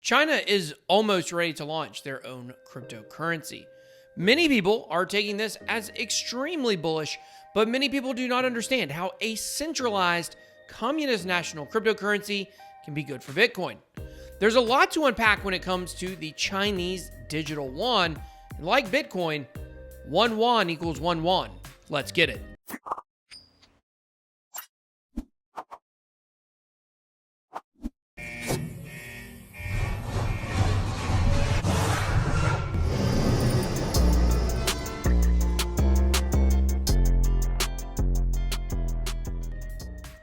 China is almost ready to launch their own cryptocurrency. Many people are taking this as extremely bullish, but many people do not understand how a centralized communist national cryptocurrency can be good for Bitcoin. There's a lot to unpack when it comes to the Chinese digital yuan, and like Bitcoin, one yuan equals one yuan. Let's get it.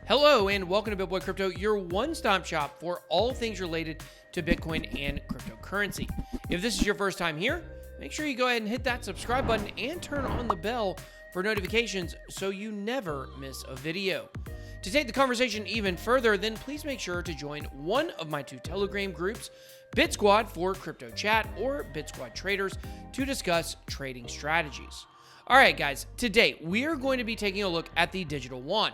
Hello and welcome to BitBoyCrypto, your one-stop shop for all things related to Bitcoin and cryptocurrency. If this is your first time here, make sure you go ahead and hit that subscribe button and turn on the bell for notifications so you never miss a video. To take the conversation even further, then please make sure to join one of my two Telegram groups, BitSquad for crypto chat or BitSquad traders to discuss trading strategies. All right, guys, today we are going to be taking a look at the digital yuan.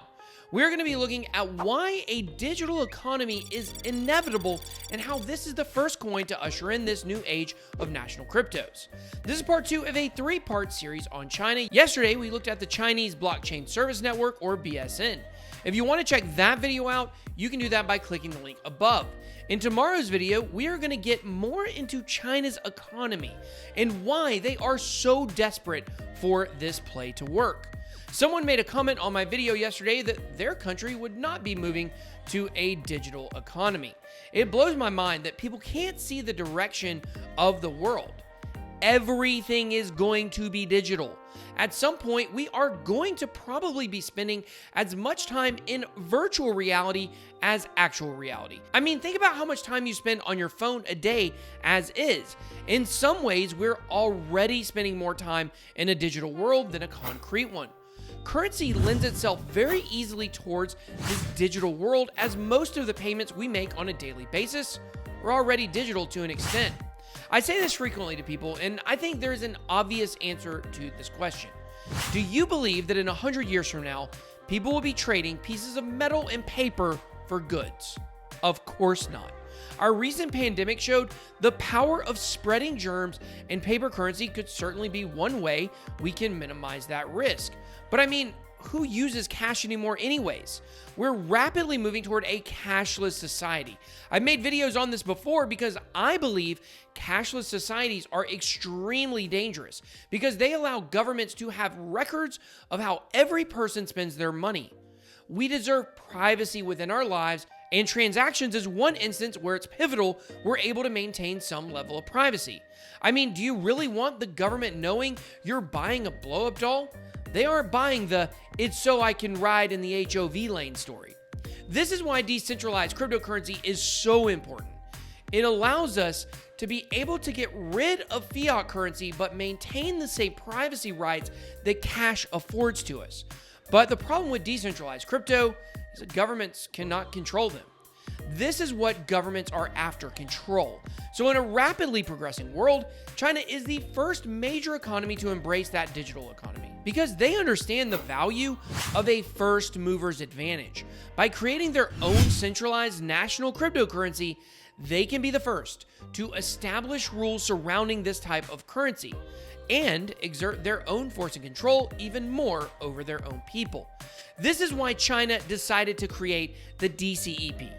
We're going to be looking at why a digital economy is inevitable and how this is the first coin to usher in this new age of national cryptos. This is part 2 of a 3-part series on China. Yesterday, we looked at the Chinese Blockchain Service Network, or BSN. If you want to check that video out, you can do that by clicking the link above. In tomorrow's video, we are going to get more into China's economy and why they are so desperate for this play to work. Someone made a comment on my video yesterday that their country would not be moving to a digital economy. It blows my mind that people can't see the direction of the world. Everything is going to be digital. At some point, we are going to probably be spending as much time in virtual reality as actual reality. I mean, think about how much time you spend on your phone a day as is. In some ways, we're already spending more time in a digital world than a concrete one. Currency lends itself very easily towards this digital world, as most of the payments we make on a daily basis are already digital to an extent. I say this frequently to people, and I think there's an obvious answer to this question. Do you believe that in 100 years from now, people will be trading pieces of metal and paper for goods? Of course not. Our recent pandemic showed the power of spreading germs, and paper currency could certainly be one way we can minimize that risk. But I mean, who uses cash anymore anyways? We're rapidly moving toward a cashless society. I've made videos on this before because I believe cashless societies are extremely dangerous because they allow governments to have records of how every person spends their money. We deserve privacy within our lives, and transactions is one instance where it's pivotal we're able to maintain some level of privacy. I mean, do you really want the government knowing you're buying a blow-up doll? They aren't buying the "it's so I can ride in the HOV lane" story. This is why decentralized cryptocurrency is so important. It allows us to be able to get rid of fiat currency but maintain the same privacy rights that cash affords to us. But the problem with decentralized crypto is that governments cannot control them. This is what governments are after: control. So in a rapidly progressing world, China is the first major economy to embrace that digital economy because they understand the value of a first mover's advantage. By creating their own centralized national cryptocurrency, they can be the first to establish rules surrounding this type of currency and exert their own force and control even more over their own people. This is why China decided to create the DCEP.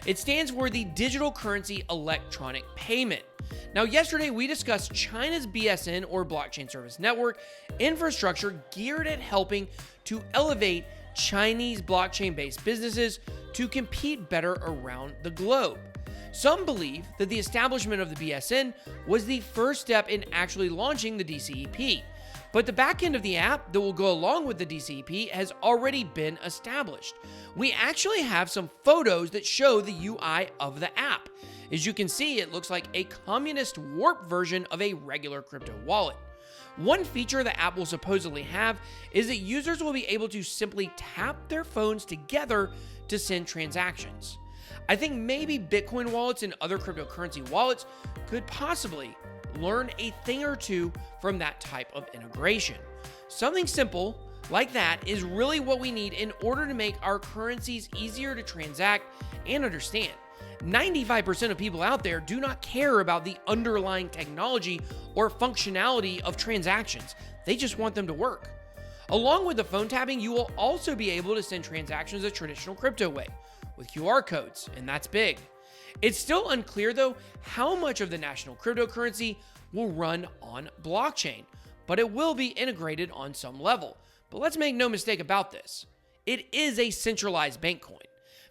It stands for the Digital Currency Electronic Payment. Now, yesterday we discussed China's BSN, or Blockchain Service Network, infrastructure geared at helping to elevate Chinese blockchain-based businesses to compete better around the globe. Some believe that the establishment of the BSN was the first step in actually launching the DCEP. But the back end of the app that will go along with the DCEP has already been established. We actually have some photos that show the UI of the app. As you can see, it looks like a communist warped version of a regular crypto wallet. One feature the app will supposedly have is that users will be able to simply tap their phones together to send transactions. I think maybe Bitcoin wallets and other cryptocurrency wallets could possibly learn a thing or two from that type of integration. Something simple like that is really what we need in order to make our currencies easier to transact and understand. 95% of people out there do not care about the underlying technology or functionality of transactions. They just want them to work. Along with the phone tapping, you will also be able to send transactions the traditional crypto way with QR codes, and that's big. It's still unclear, though, how much of the national cryptocurrency will run on blockchain, but it will be integrated on some level. But let's make no mistake about this. It is a centralized bank coin.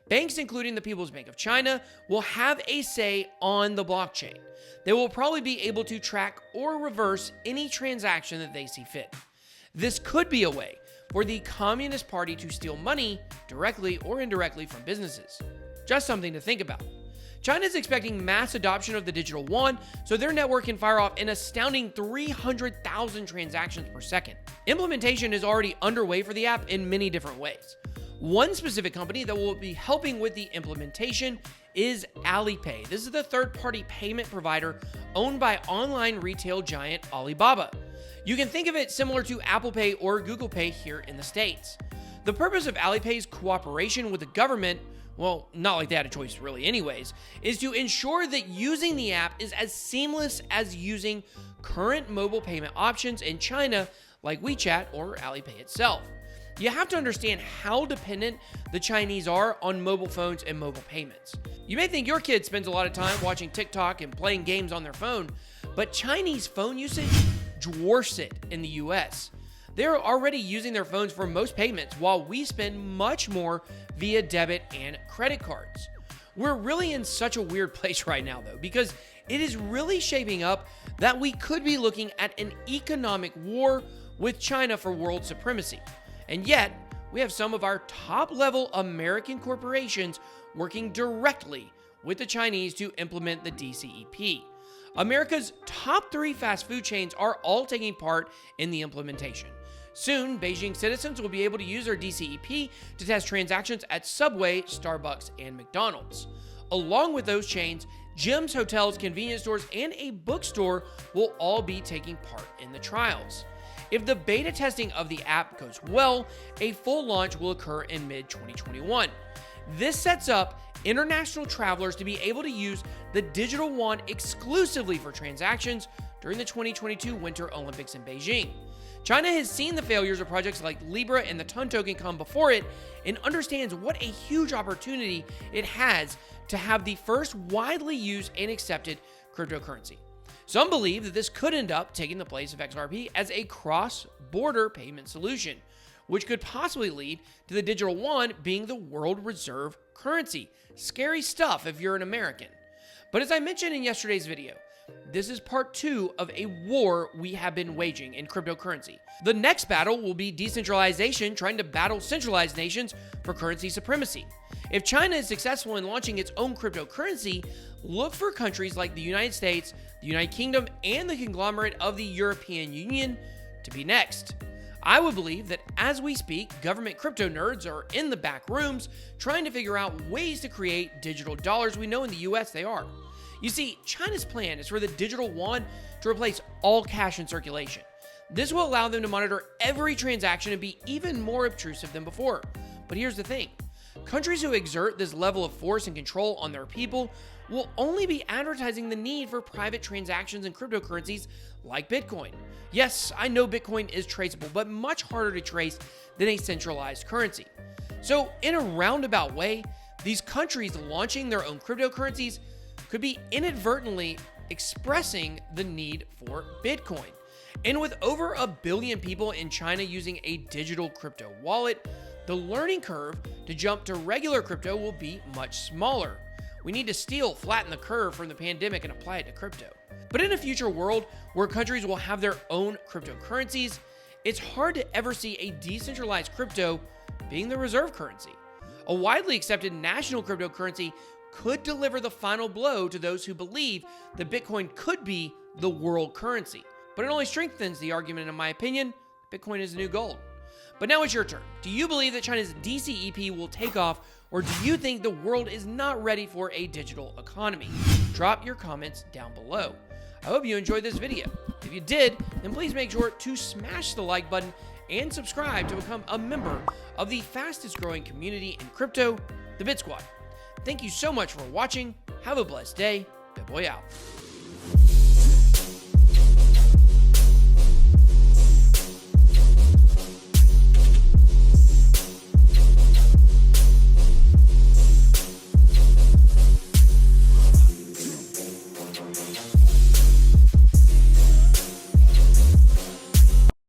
Banks, including the People's Bank of China, will have a say on the blockchain. They will probably be able to track or reverse any transaction that they see fit. This could be a way for the Communist Party to steal money directly or indirectly from businesses. Just something to think about. China is expecting mass adoption of the digital yuan, so their network can fire off an astounding 300,000 transactions per second. Implementation is already underway for the app in many different ways. One specific company that will be helping with the implementation is AliPay. This is the third-party payment provider owned by online retail giant Alibaba. You can think of it similar to Apple Pay or Google Pay here in the States. The purpose of AliPay's cooperation with the government, well, not like they had a choice really anyways, is to ensure that using the app is as seamless as using current mobile payment options in China like WeChat or AliPay itself. You have to understand how dependent the Chinese are on mobile phones and mobile payments. You may think your kid spends a lot of time watching TikTok and playing games on their phone, but Chinese phone usage dwarfs it in the US. They're already using their phones for most payments, while we spend much more via debit and credit cards. We're really in such a weird place right now, though, because it is really shaping up that we could be looking at an economic war with China for world supremacy. And yet, we have some of our top-level American corporations working directly with the Chinese to implement the DCEP. America's top 3 fast food chains are all taking part in the implementation. Soon, Beijing citizens will be able to use their DCEP to test transactions at Subway, Starbucks, and McDonald's. Along with those chains, gyms, hotels, convenience stores, and a bookstore will all be taking part in the trials. If the beta testing of the app goes well, a full launch will occur in mid-2021. This sets up international travelers to be able to use the digital yuan exclusively for transactions during the 2022 Winter Olympics in Beijing. China has seen the failures of projects like Libra and the Ton token come before it and understands what a huge opportunity it has to have the first widely used and accepted cryptocurrency. Some believe that this could end up taking the place of XRP as a cross-border payment solution, which could possibly lead to the digital yuan being the world reserve currency. Scary stuff if you're an American. But as I mentioned in yesterday's video, this is part 2 of a war we have been waging in cryptocurrency. The next battle will be decentralization trying to battle centralized nations for currency supremacy. If China is successful in launching its own cryptocurrency, look for countries like the United States, the United Kingdom, and the conglomerate of the European Union to be next. I would believe that as we speak, government crypto nerds are in the back rooms trying to figure out ways to create digital dollars. We know in the US they are. You see, China's plan is for the digital yuan to replace all cash in circulation. This will allow them to monitor every transaction and be even more obtrusive than before. But here's the thing. Countries who exert this level of force and control on their people will only be advertising the need for private transactions in cryptocurrencies like Bitcoin. Yes, I know Bitcoin is traceable, but much harder to trace than a centralized currency. So in a roundabout way, these countries launching their own cryptocurrencies could be inadvertently expressing the need for Bitcoin. And with over 1 billion people in China using a digital crypto wallet, the learning curve to jump to regular crypto will be much smaller. We need to flatten the curve from the pandemic and apply it to crypto. But in a future world where countries will have their own cryptocurrencies, it's hard to ever see a decentralized crypto being the reserve currency. A widely accepted national cryptocurrency could deliver the final blow to those who believe that Bitcoin could be the world currency. But it only strengthens the argument, in my opinion, Bitcoin is the new gold. But now it's your turn. Do you believe that China's DCEP will take off, or do you think the world is not ready for a digital economy? Drop your comments down below. I hope you enjoyed this video. If you did, then please make sure to smash the like button and subscribe to become a member of the fastest growing community in crypto, the Bit Squad. Thank you so much for watching. Have a blessed day. BitBoy out.